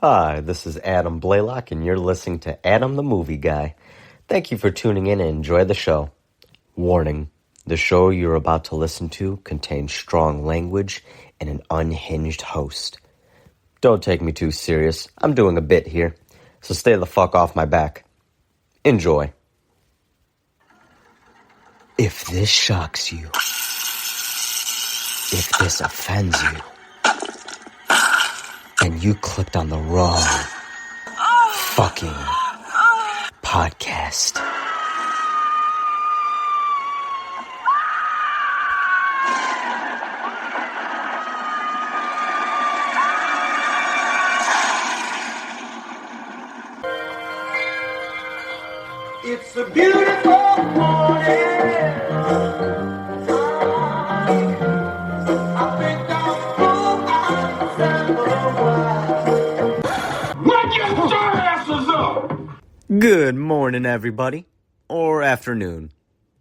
Hi, this is Adam Blaylock, and you're listening to Adam the Movie Guy. Thank you for tuning in and enjoy the show. Warning, the show you're about to listen to contains strong language and an unhinged host. Don't take me too serious, I'm doing a bit here, so stay the fuck off my back. Enjoy. If this shocks you, if this offends you, and you clicked on the wrong fucking podcast. It's a beautiful morning. Good morning, everybody. Or afternoon.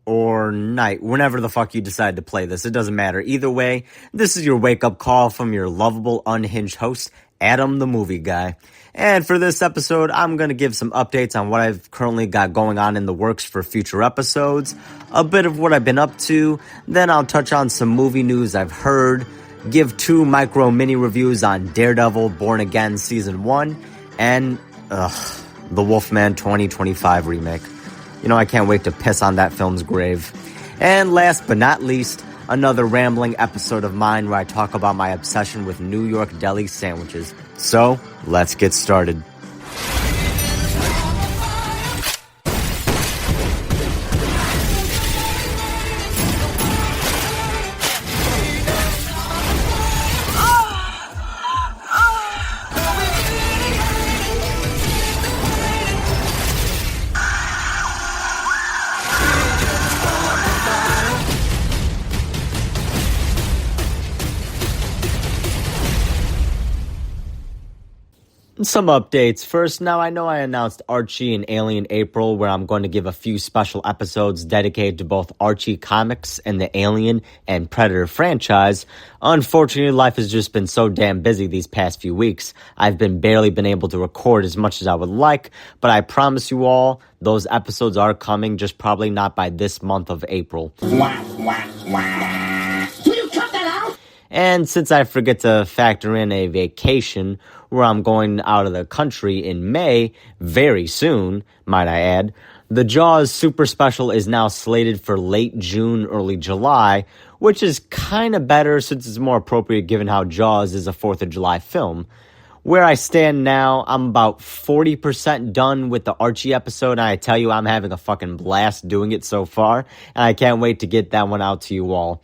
Or night. Whenever the fuck you decide to play this. It doesn't matter. Either way, this is your wake-up call from your lovable, unhinged host, Adam the Movie Guy. And for this episode, I'm going to give some updates on what I've currently got going on in the works for future episodes. A bit of what I've been up to. Then I'll touch on some movie news I've heard. Give 2 micro mini reviews on Daredevil Born Again Season 1. And, the WOLFMAN 2025 remake. You know, I can't wait to piss on that film's grave. And last but not least, another rambling episode of mine where I talk about my obsession with New York deli sandwiches. So, let's get started. Some updates. First, now I know I announced Archie and Alien April, where I'm going to give a few special episodes dedicated to both Archie comics and the Alien and Predator franchise. Unfortunately, life has just been so damn busy these past few weeks. I've barely been able to record as much as I would like, but I promise you all, those episodes are coming, just probably not by this month of April. And since I forget to factor in a vacation where I'm going out of the country in May, very soon, might I add, the Jaws Super Special is now slated for late June, early July, which is kind of better since it's more appropriate given how Jaws is a 4th of July film. Where I stand now, I'm about 40% done with the Archie episode, and I tell you, I'm having a fucking blast doing it so far, and I can't wait to get that one out to you all.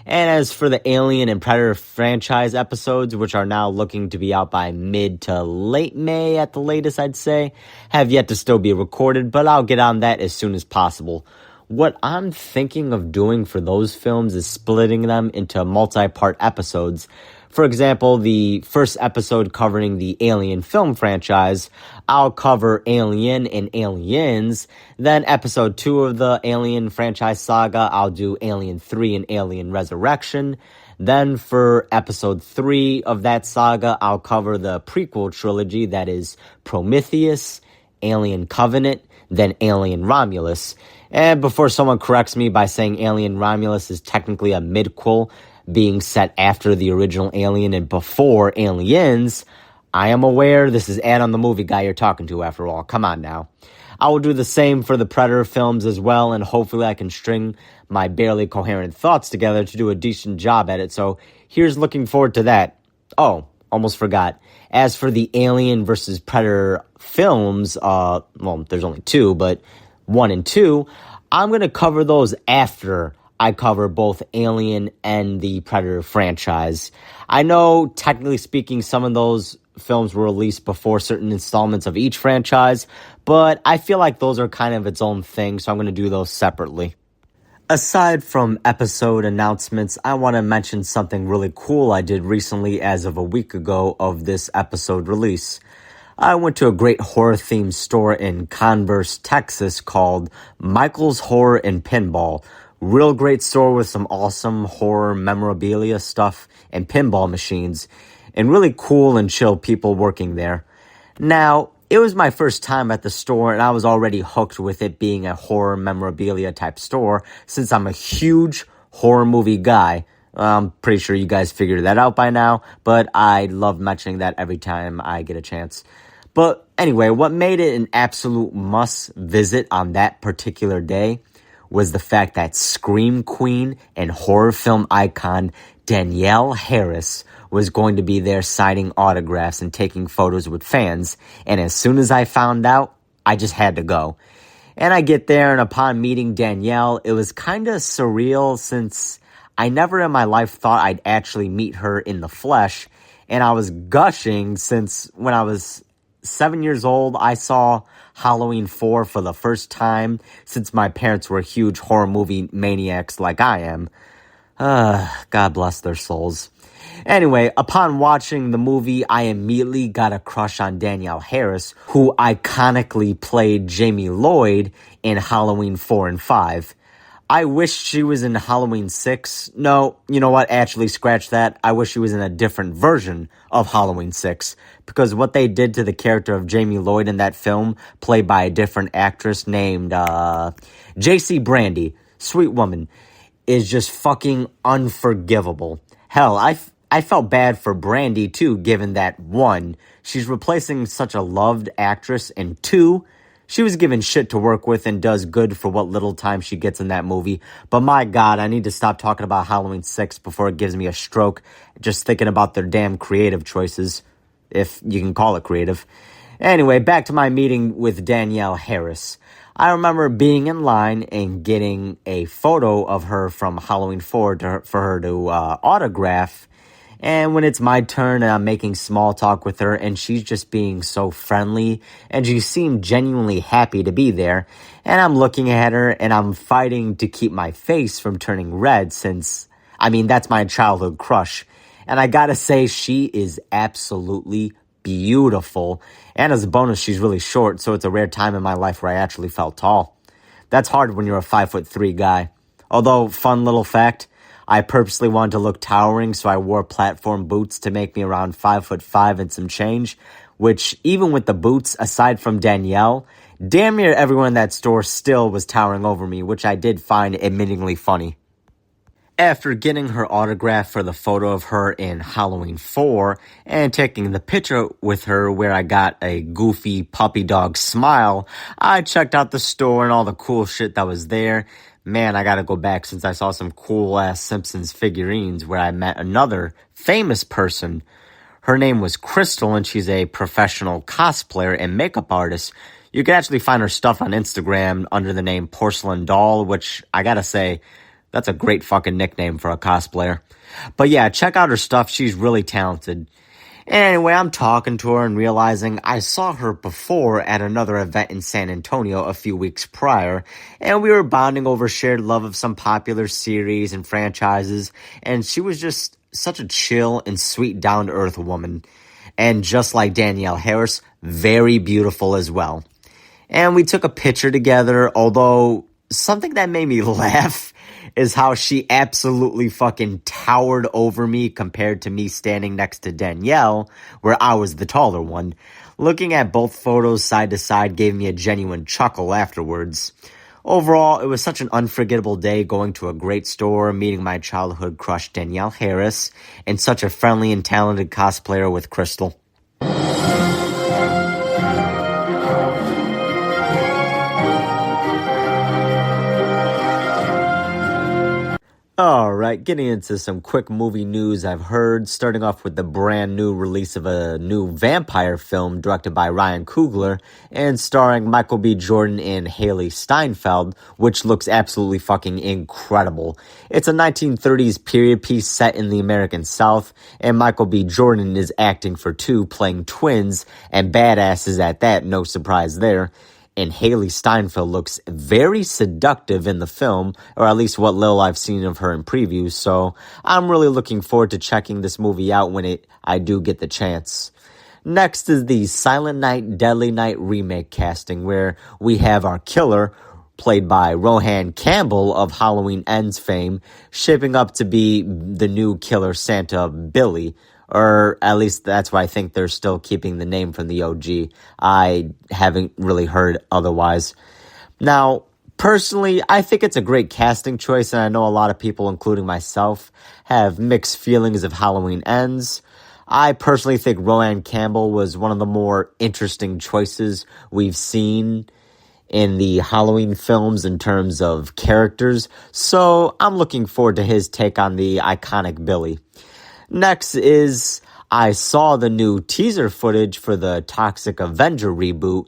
And as for the Alien and Predator franchise episodes, which are now looking to be out by mid to late May at the latest, I'd say, have yet to still be recorded, but I'll get on that as soon as possible. What I'm thinking of doing for those films is splitting them into multi-part episodes. For example, the first episode covering the Alien film franchise, I'll cover Alien and Aliens. Then episode 2 of the Alien franchise saga, I'll do Alien 3 and Alien Resurrection. Then for episode 3 of that saga, I'll cover the prequel trilogy, that is Prometheus, Alien Covenant, then Alien Romulus. And before someone corrects me by saying Alien Romulus is technically a midquel, being set after the original Alien and before Aliens, I am aware this is Adam the Movie Guy you're talking to after all. Come on now. I will do the same for the Predator films as well, and hopefully I can string my barely coherent thoughts together to do a decent job at it, so here's looking forward to that. Oh, almost forgot. As for the Alien versus Predator films, there's only 2, but 1 and 2, I'm going to cover those after I cover both Alien and the Predator franchise. I know, technically speaking, some of those films were released before certain installments of each franchise, but I feel like those are kind of its own thing, so I'm going to do those separately. Aside from episode announcements, I want to mention something really cool I did recently as of a week ago of this episode release. I went to a great horror-themed store in Converse, Texas called Michael's Horror and Pinball. Real great store with some awesome horror memorabilia stuff and pinball machines, and really cool and chill people working there. Now, it was my first time at the store, and I was already hooked with it being a horror memorabilia type store since I'm a huge horror movie guy. I'm pretty sure you guys figured that out by now, but I love mentioning that every time I get a chance. But anyway, what made it an absolute must visit on that particular day was the fact that Scream Queen and horror film icon Danielle Harris was going to be there signing autographs and taking photos with fans. And as soon as I found out, I just had to go. And I get there, and upon meeting Danielle, it was kind of surreal since I never in my life thought I'd actually meet her in the flesh. And I was gushing since when I was 7 years old, I saw Halloween 4 for the first time since my parents were huge horror movie maniacs like I am. God bless their souls. Anyway, upon watching the movie, I immediately got a crush on Danielle Harris, who iconically played Jamie Lloyd in Halloween 4 and 5. I wish she was in Halloween 6. No, you know what? Actually, scratch that. I wish she was in a different version of Halloween 6. Because what they did to the character of Jamie Lloyd in that film, played by a different actress named J.C. Brandy, sweet woman, is just fucking unforgivable. Hell, I felt bad for Brandy too, given that 1, she's replacing such a loved actress, and 2, she was given shit to work with and does good for what little time she gets in that movie. But my God, I need to stop talking about Halloween 6 before it gives me a stroke just thinking about their damn creative choices, if you can call it creative. Anyway, back to my meeting with Danielle Harris. I remember being in line and getting a photo of her from Halloween 4 for her to autograph. And when it's my turn and I'm making small talk with her and she's just being so friendly and she seemed genuinely happy to be there. And I'm looking at her and I'm fighting to keep my face from turning red since, that's my childhood crush. And I gotta say, she is absolutely beautiful. And as a bonus, she's really short, so it's a rare time in my life where I actually felt tall. That's hard when you're a 5'3" guy. Although, fun little fact, I purposely wanted to look towering, so I wore platform boots to make me around 5'5" and some change, which, even with the boots, aside from Danielle, damn near everyone in that store still was towering over me, which I did find admittingly funny. After getting her autograph for the photo of her in Halloween 4 and taking the picture with her where I got a goofy puppy dog smile, I checked out the store and all the cool shit that was there. Man, I gotta go back since I saw some cool-ass Simpsons figurines where I met another famous person. Her name was Crystal, and she's a professional cosplayer and makeup artist. You can actually find her stuff on Instagram under the name Porcelain Doll, which I gotta say, that's a great fucking nickname for a cosplayer. But yeah, check out her stuff. She's really talented. Anyway, I'm talking to her and realizing I saw her before at another event in San Antonio a few weeks prior, and we were bonding over shared love of some popular series and franchises, and she was just such a chill and sweet, down-to-earth woman. And just like Danielle Harris, very beautiful as well. And we took a picture together, although something that made me laugh is how she absolutely fucking towered over me compared to me standing next to Danielle, where I was the taller one. Looking at both photos side to side gave me a genuine chuckle afterwards. Overall, it was such an unforgettable day going to a great store, meeting my childhood crush Danielle Harris, and such a friendly and talented cosplayer with Crystal. Alright, getting into some quick movie news I've heard, starting off with the brand new release of a new vampire film directed by Ryan Coogler and starring Michael B. Jordan and Haley Steinfeld, which looks absolutely fucking incredible. It's a 1930s period piece set in the American South, and Michael B. Jordan is acting for two, playing twins, and badasses at that, no surprise there. And Haley Steinfeld looks very seductive in the film, or at least what little I've seen of her in previews, so I'm really looking forward to checking this movie out when I do get the chance. Next is the Silent Night, Deadly Night remake casting, where we have our killer, played by Rohan Campbell of Halloween Ends fame, shaping up to be the new killer Santa Billy, or at least that's why I think they're still keeping the name from the OG. I haven't really heard otherwise. Now, personally, I think it's a great casting choice, and I know a lot of people, including myself, have mixed feelings of Halloween Ends. I personally think Roanne Campbell was one of the more interesting choices we've seen in the Halloween films in terms of characters, so I'm looking forward to his take on the iconic Billy. Next is, I saw the new teaser footage for the Toxic Avenger reboot.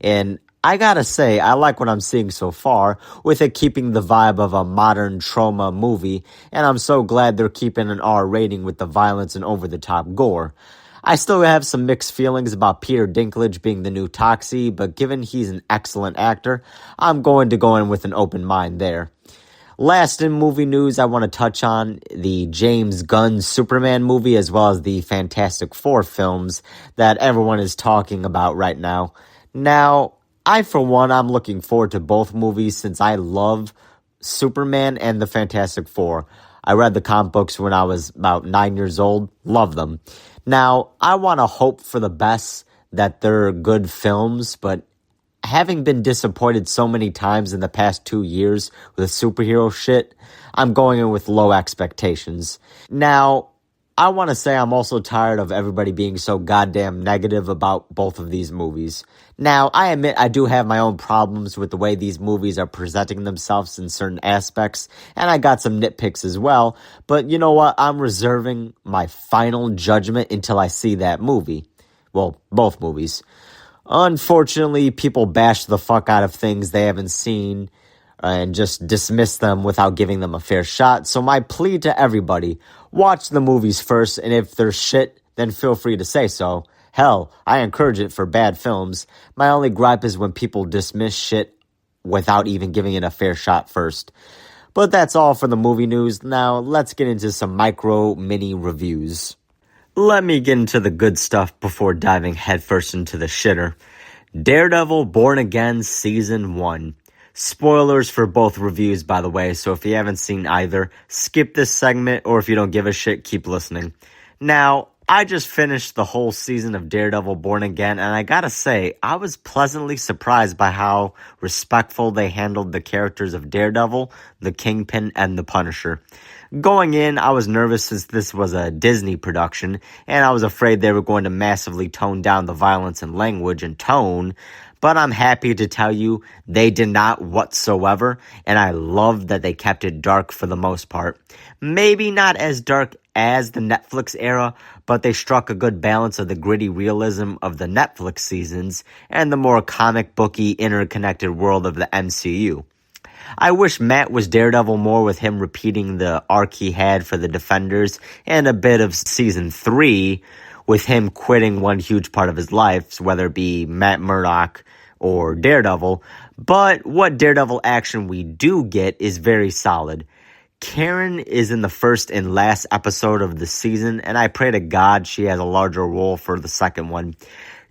And I gotta say, I like what I'm seeing so far, with it keeping the vibe of a modern trauma movie, and I'm so glad they're keeping an R rating with the violence and over-the-top gore. I still have some mixed feelings about Peter Dinklage being the new Toxie, but given he's an excellent actor, I'm going to go in with an open mind there. Last in movie news, I want to touch on the James Gunn Superman movie as well as the Fantastic Four films that everyone is talking about right now. Now, for one, I'm looking forward to both movies since I love Superman and the Fantastic Four. I read the comic books when I was about 9 years old. Love them. Now, I want to hope for the best that they're good films, but having been disappointed so many times in the past 2 years with superhero shit, I'm going in with low expectations. Now, I want to say I'm also tired of everybody being so goddamn negative about both of these movies. Now, I admit I do have my own problems with the way these movies are presenting themselves in certain aspects, and I got some nitpicks as well, but you know what? I'm reserving my final judgment until I see that movie. Well, both movies. Unfortunately, people bash the fuck out of things they haven't seen and just dismiss them without giving them a fair shot. So my plea to everybody, watch the movies first, and if they're shit, then feel free to say so. Hell, I encourage it for bad films. My only gripe is when people dismiss shit without even giving it a fair shot first. But that's all for the movie news. Now, let's get into some mini reviews. Let me get into the good stuff before diving headfirst into the shitter. Daredevil Born Again Season 1. Spoilers for both reviews, by the way, so if you haven't seen either, skip this segment, or if you don't give a shit, keep listening. Now, I just finished the whole season of Daredevil Born Again, and I gotta say, I was pleasantly surprised by how respectful they handled the characters of Daredevil, the Kingpin, and the Punisher. Going in, I was nervous since this was a Disney production, and I was afraid they were going to massively tone down the violence and language and tone, but I'm happy to tell you they did not whatsoever, and I love that they kept it dark for the most part. Maybe not as dark as the Netflix era, but they struck a good balance of the gritty realism of the Netflix seasons and the more comic booky interconnected world of the MCU. I wish Matt was Daredevil more, with him repeating the arc he had for the Defenders, and a bit of season 3 with him quitting one huge part of his life, whether it be Matt Murdock or Daredevil. But what Daredevil action we do get is very solid. Karen is in the first and last episode of the season, and I pray to God she has a larger role for the second one.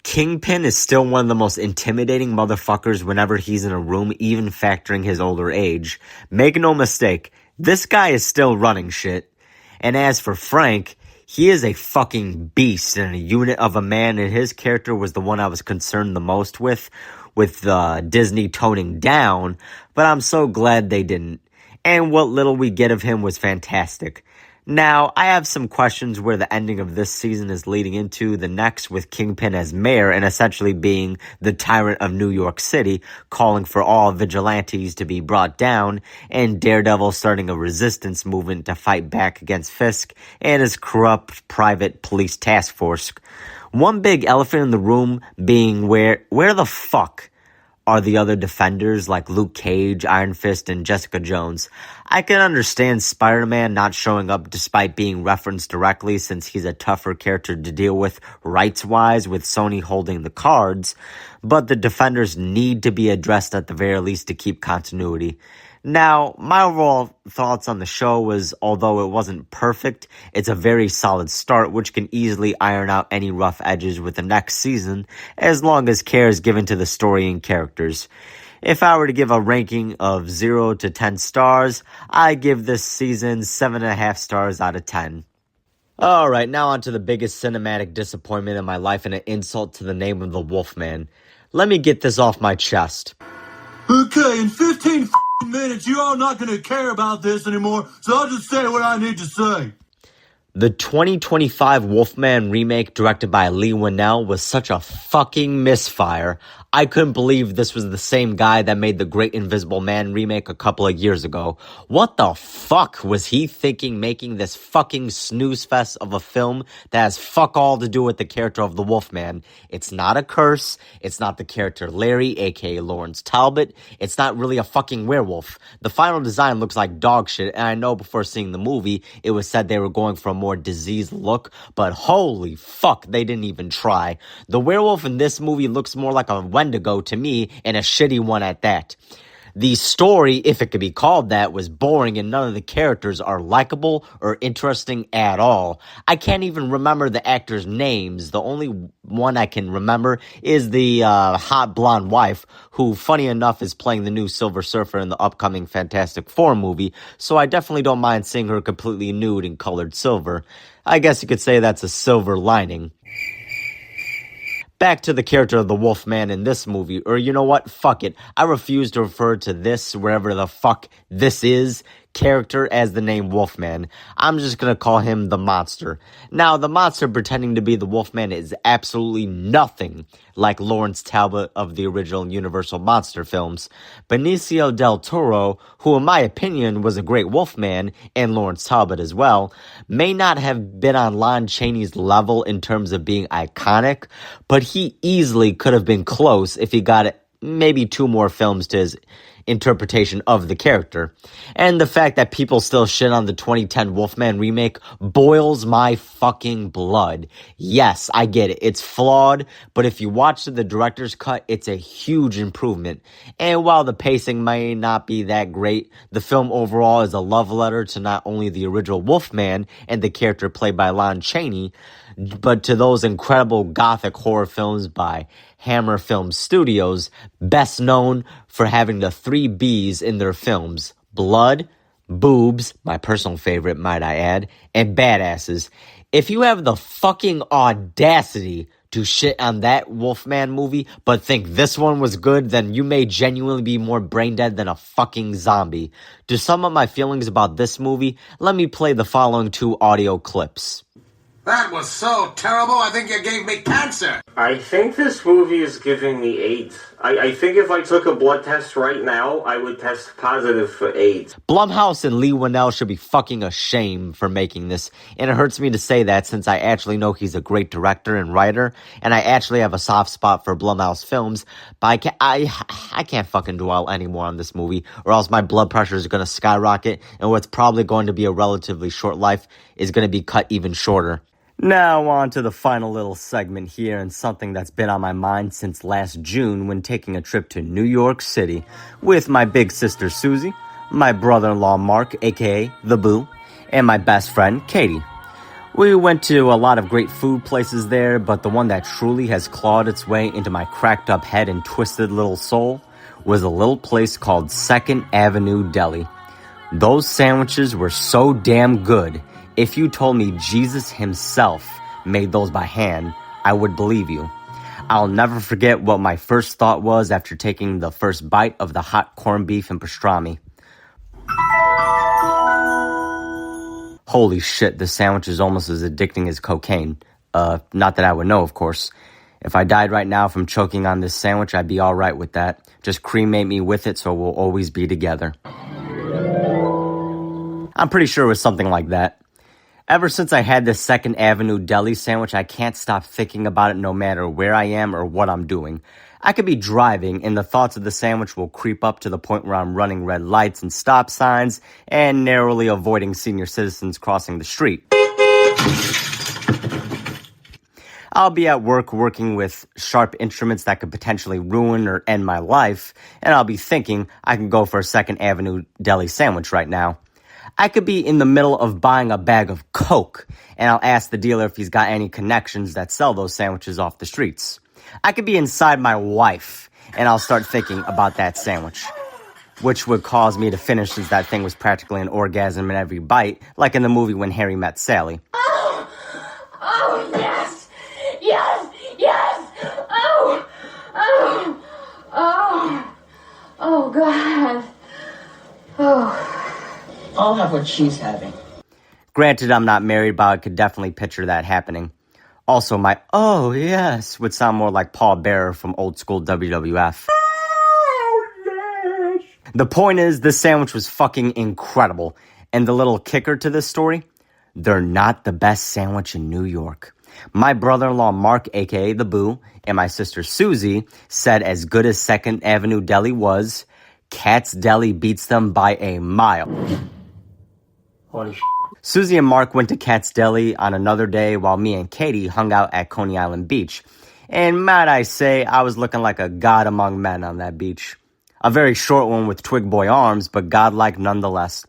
Kingpin is still one of the most intimidating motherfuckers whenever he's in a room, even factoring his older age. Make no mistake, this guy is still running shit. And as for Frank, he is a fucking beast and a unit of a man, and his character was the one I was concerned the most with Disney toning down, but I'm so glad they didn't. And what little we get of him was fantastic. Now, I have some questions where the ending of this season is leading into the next, with Kingpin as mayor and essentially being the tyrant of New York City, calling for all vigilantes to be brought down, and Daredevil starting a resistance movement to fight back against Fisk and his corrupt private police task force. One big elephant in the room being where the fuck are the other Defenders like Luke Cage, Iron Fist, and Jessica Jones? I can understand Spider-Man not showing up despite being referenced directly, since he's a tougher character to deal with rights-wise, with Sony holding the cards, but the Defenders need to be addressed at the very least to keep continuity. Now, my overall thoughts on the show was, although it wasn't perfect, it's a very solid start, which can easily iron out any rough edges with the next season, as long as care is given to the story and characters. If I were to give a ranking of 0 to 10 stars, I give this season 7.5 stars out of 10. Alright, now on to the biggest cinematic disappointment in my life and an insult to the name of the Wolfman. Let me get this off my chest. Okay, in 15 minutes, you're all not gonna care about this anymore, so I'll just say what I need to say. The 2025 Wolfman remake directed by Leigh Whannell was such a fucking misfire. I couldn't believe this was the same guy that made the Great Invisible Man remake a couple of years ago. What the fuck was he thinking making this fucking snooze fest of a film that has fuck all to do with the character of the Wolfman? It's not a curse. It's not the character Larry, aka Lawrence Talbot. It's not really a fucking werewolf. The final design looks like dog shit, and I know before seeing the movie, it was said they were going for a more diseased look, but holy fuck, they didn't even try. The werewolf in this movie looks more like a Wendigo to me, and a shitty one at that. The story, if it could be called that, was boring and none of the characters are likable or interesting at all. I can't even remember the actors' names. The only one I can remember is the hot blonde wife, who, funny enough, is playing the new Silver Surfer in the upcoming Fantastic Four movie, so I definitely don't mind seeing her completely nude in colored silver. I guess you could say that's a silver lining. Back to the character of the Wolfman in this movie, or you know what, fuck it. I refuse to refer to this, wherever the fuck this is, character as the name Wolfman. I'm just gonna call him the monster. Now, the monster pretending to be the Wolfman is absolutely nothing like Lawrence Talbot of the original Universal Monster films. Benicio del Toro, who in my opinion was a great Wolfman, and Lawrence Talbot as well, may not have been on Lon Chaney's level in terms of being iconic, but he easily could have been close if he got maybe 2 more films to his interpretation of the character. And the fact that people still shit on the 2010 Wolfman remake boils my fucking blood. Yes, I get it. It's flawed, but if you watch the director's cut, it's a huge improvement. And while the pacing may not be that great, the film overall is a love letter to not only the original Wolfman and the character played by Lon Chaney, but to those incredible gothic horror films by Hammer Film Studios, best known for having the 3 B's in their films: blood, boobs, my personal favorite, might I add, and badasses. If you have the fucking audacity to shit on that Wolfman movie, but think this one was good, then you may genuinely be more brain dead than a fucking zombie. To sum up my feelings about this movie, let me play the following 2 audio clips. That was so terrible, I think you gave me cancer. I think this movie is giving me AIDS. I think if I took a blood test right now, I would test positive for AIDS. Blumhouse and Leigh Whannell should be fucking ashamed for making this, and it hurts me to say that since I actually know he's a great director and writer, and I actually have a soft spot for Blumhouse films, but I can't fucking dwell anymore on this movie, or else my blood pressure is going to skyrocket, and what's probably going to be a relatively short life is going to be cut even shorter. Now on to the final little segment here, and something that's been on my mind since last June when taking a trip to New York City with my big sister Susie, my brother-in-law Mark, aka The Boo, and my best friend Katie. We went to a lot of great food places there, but the one that truly has clawed its way into my cracked up head and twisted little soul was a little place called 2nd Avenue Deli. Those sandwiches were so damn good. If you told me Jesus himself made those by hand, I would believe you. I'll never forget what my first thought was after taking the first bite of the hot corned beef and pastrami. Holy shit, the sandwich is almost as addicting as cocaine. Not that I would know, of course. If I died right now from choking on this sandwich, I'd be alright with that. Just cremate me with it so we'll always be together. I'm pretty sure it was something like that. Ever since I had this 2nd Avenue Deli sandwich, I can't stop thinking about it no matter where I am or what I'm doing. I could be driving, and the thoughts of the sandwich will creep up to the point where I'm running red lights and stop signs and narrowly avoiding senior citizens crossing the street. I'll be at work working with sharp instruments that could potentially ruin or end my life, and I'll be thinking I can go for a 2nd Avenue Deli sandwich right now. I could be in the middle of buying a bag of Coke, and I'll ask the dealer if he's got any connections that sell those sandwiches off the streets. I could be inside my wife, and I'll start thinking about that sandwich, which would cause me to finish since that thing was practically an orgasm in every bite, like in the movie When Harry Met Sally. Oh, yes, yes, yes, oh, God, oh. I'll have what she's having. Granted, I'm not married, but I could definitely picture that happening. Also, my "oh, yes" would sound more like Paul Bearer from old school WWF. Oh, yes! The point is, this sandwich was fucking incredible. And the little kicker to this story, they're not the best sandwich in New York. My brother-in-law Mark, aka The Boo, and my sister Susie said as good as 2nd Avenue Deli was, Katz Deli beats them by a mile. Holy shit. Susie and Mark went to Katz Deli on another day while me and Katie hung out at Coney Island Beach. And might I say, I was looking like a god among men on that beach. A very short one with twig boy arms, but godlike nonetheless.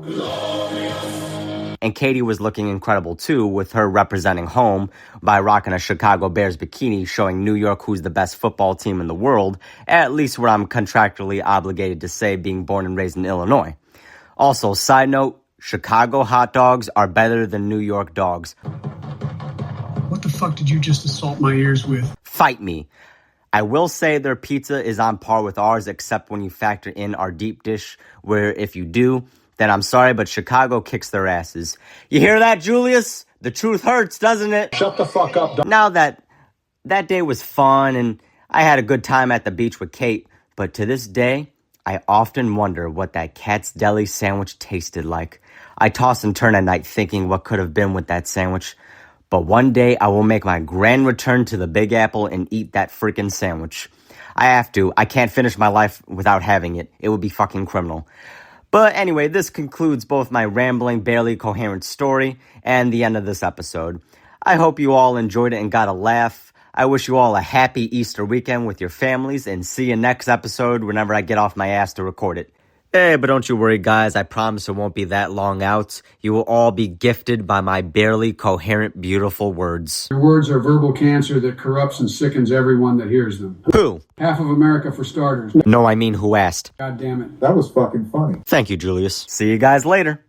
And Katie was looking incredible too, with her representing home by rocking a Chicago Bears bikini showing New York who's the best football team in the world, at least what I'm contractually obligated to say being born and raised in Illinois. Also, side note, Chicago hot dogs are better than New York dogs. What the fuck did you just assault my ears with? Fight me. I will say their pizza is on par with ours, except when you factor in our deep dish, where if you do, then I'm sorry, but Chicago kicks their asses. You hear that, Julius? The truth hurts, doesn't it? Shut the fuck up, dog. Now that day was fun, and I had a good time at the beach with Kate, but to this day, I often wonder what that Katz Deli sandwich tasted like. I toss and turn at night thinking what could have been with that sandwich. But one day I will make my grand return to the Big Apple and eat that freaking sandwich. I have to. I can't finish my life without having it. It would be fucking criminal. But anyway, this concludes both my rambling, barely coherent story and the end of this episode. I hope you all enjoyed it and got a laugh. I wish you all a happy Easter weekend with your families, and see you next episode whenever I get off my ass to record it. Hey, but don't you worry, guys. I promise it won't be that long out. You will all be gifted by my barely coherent, beautiful words. Your words are verbal cancer that corrupts and sickens everyone that hears them. Who? Half of America for starters. No, I mean who asked. God damn it. That was fucking funny. Thank you, Julius. See you guys later.